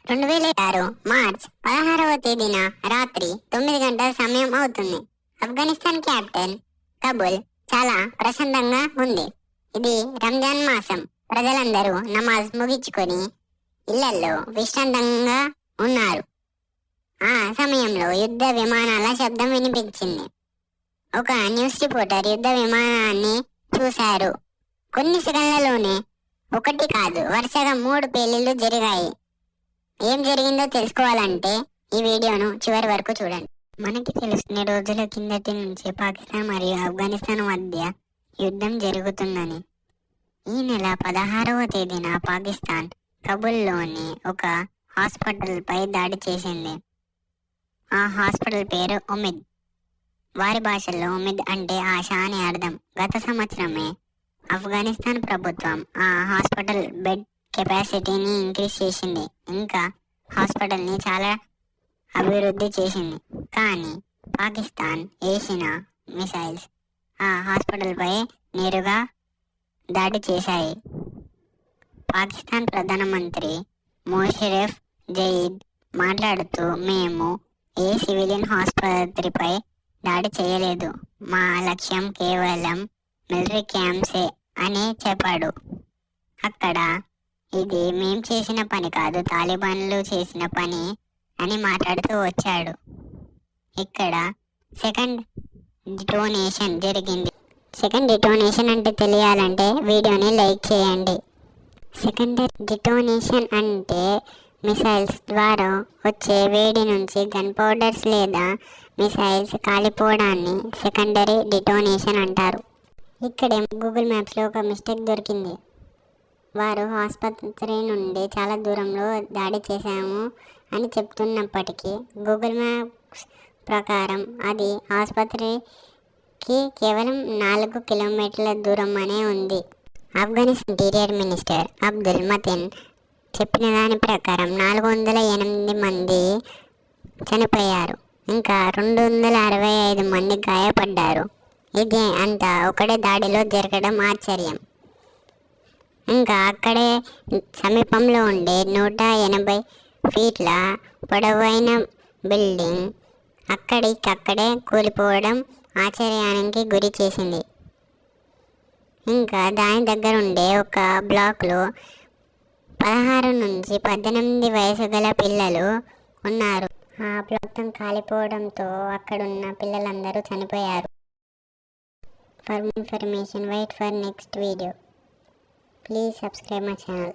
2006 March 16వ తేదీన రాత్రి 9 గంటల సమయం అవుతుంది. ఆఫ్ఘనిస్తాన్ క్యాపిటల్ కబూల్ చాలా ప్రశాంతంగా ఉంది. ఇది రంజాన్ మాసం. ప్రజలందరూ నమాజ్ ముగించుకొని ఇళ్లల్లో విశ్రాంతంగా ఉన్నారు. ఆ సమయంలో యుద్ధ విమానాల శబ్దం వినిపించింది. ఒక న్యూస్ రిపోర్టర్ యుద్ధ విమానాన్ని చూశారు. కొన్ని సెకండ్లలోనే ఒకటి కాదు, వరుసగా 3 పేలుళ్లు జరిగాయి. ఏం జరిగిందో తెలుసుకోవాలంటే ఈ వీడియోను చివరి వరకు చూడండి. మనకి తెలిసిన రోజుల కిందటి నుంచి పాకిస్తాన్ మరియు ఆఫ్ఘనిస్తాన్ మధ్య యుద్ధం జరుగుతుందని. ఈ నెల 16వ తేదీన పాకిస్తాన్ కబూల్లోని ఒక హాస్పిటల్పై దాడి చేసింది. ఆ హాస్పిటల్ పేరు ఉమిద్. వారి భాషలో ఉమిద్ అంటే ఆశ అని అర్థం. గత సంవత్సరమే ఆఫ్ఘనిస్తాన్ ప్రభుత్వం ఆ హాస్పిటల్ బెడ్ కెపాసిటీని ఇంక్రీజ్ చేసింది. ఇంకా హాస్పిటల్ని చాలా అభివృద్ధి చేసింది. కానీ పాకిస్తాన్ వేసిన మిసైల్స్ ఆ హాస్పిటల్పై నేరుగా దాడి చేశాయి. పాకిస్తాన్ ప్రధానమంత్రి మోషరెఫ్ జయీద్ మాట్లాడుతూ, మేము ఏ సివిలియన్ ఆసుపత్రిపై దాడి చేయలేదు, మా లక్ష్యం కేవలం మిలిటరీ క్యాంప్సే అని చెప్పాడు. అక్కడ ఇది మేం చేసిన పని కాదు, తాలిబాన్లు చేసిన పని అని మాట్లాడుతూ వచ్చాడు. ఇక్కడ సెకండ్ డిటోనేషన్ జరిగింది. సెకండ్ డిటోనేషన్ అంటే తెలియాలంటే వీడియోని లైక్ చేయండి. సెకండరీ డిటోనేషన్ అంటే మిసైల్స్ ద్వారా వచ్చే వేడి నుంచి గన్ పౌడర్స్ లేదా మిసైల్స్ కాలిపోవడాన్ని సెకండరీ డిటోనేషన్ అంటారు. ఇక్కడే గూగుల్ మ్యాప్స్లో ఒక మిస్టేక్ దొరికింది. వారు ఆసుపత్రి నుండి చాలా దూరంలో దాడి చేశాము అని చెప్తున్నప్పటికీ గూగుల్ మ్యాప్స్ ప్రకారం అది ఆసుపత్రికి కేవలం 4 కిలోమీటర్ల దూరం అనే ఉంది. ఆఫ్ఘనిస్తాన్ ఇంటీరియర్ మినిస్టర్ అబ్దుల్ మతిన్ చెప్పిన దాని ప్రకారం 408 మంది చనిపోయారు, ఇంకా 265 మంది గాయపడ్డారు. ఇది అంతా ఒకటే దాడిలో జరగడం ఆశ్చర్యం. ఇంకా అక్కడే సమీపంలో ఉండే 180 ఫీట్ల పొడవైన బిల్డింగ్ అక్కడికక్కడే కూలిపోవడం ఆశ్చర్యానికి గురి చేసింది. ఇంకా దాని దగ్గరుండే ఒక బ్లాక్లో 16 నుంచి 18 వయసు గల పిల్లలు ఉన్నారు. ఆ బ్లాక్ కాలిపోవడంతో అక్కడున్న పిల్లలందరూ చనిపోయారు. For more information, wait for next video. Please subscribe my channel.